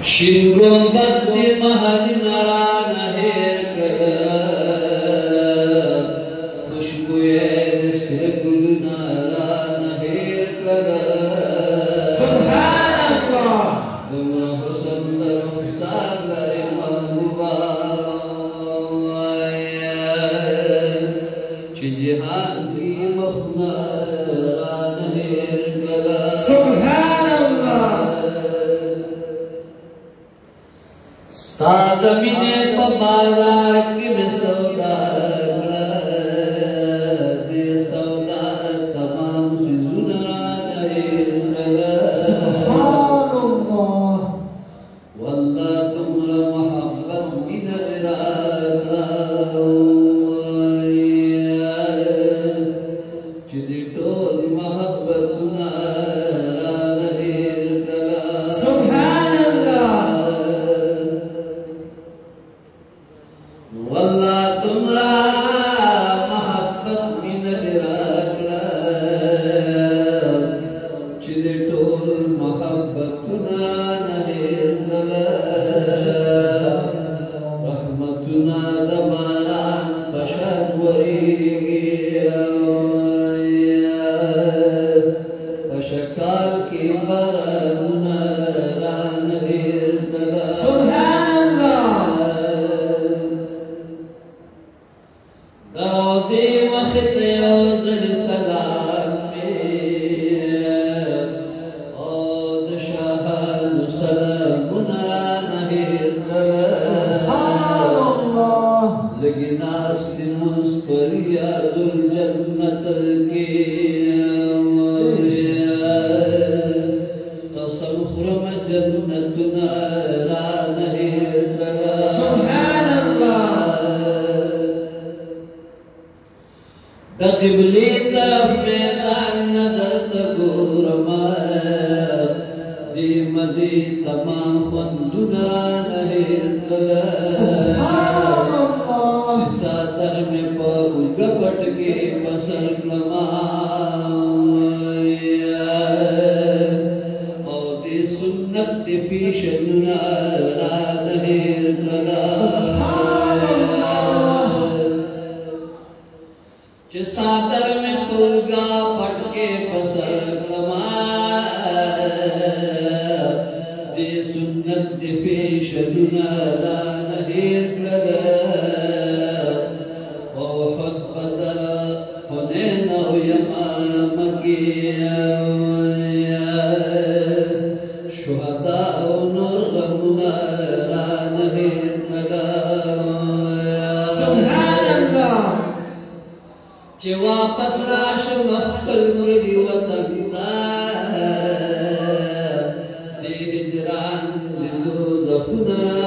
شین گنبد دی محلنا را نهیر کړل خوشبوی د سره ګلونه را نهیر کړل سبحان الله دومره حسن د رخسار لري محبوبه چې جهان وي مخونه را نهیر کړل سبحان الله ستا د مینې په بازار کې مې سودا کړه دې سودا تمام څیزونه رانه هېر کړه سبحان الله والله دومره محبت مینه دې راکړه چې دې ټول محبتونه رانه هېر کړه سبحان الله والله تمرا محبت من دراکړه چې ټول محبتونه نه هېرله رحمتونه د باران په شان ورېږي په شکال کې بارانونه رانه هېرله سبحان الله دروازې مخته یو زړه سلام او د شاهانو سلامونه رانه هېر سبحان الله لږې ناستې مونځ پر یادالجنت کې قسم خورم جنتونه رانه هېر سبحان الله د قبلې طرف میدان نظر ته ګورمه دې مزې تمام خوندونه رانه هېر سبحان کړه الله چې ساتر مې په اوږه پټ کې په سر کړمه او دې سنت دې فیشنونه رانه هېر کړه چې ساتر میں پوگا پٹ کے پسر کلما دے سنت دے فیشننا ران ہیر کلگا او حد بدل حنین او یمام کی شہداء او نور غمنا ران ہیر کلگا سبحان الله چې واپس راشم خپل کلي وطن ته دې هجران د دوزخونه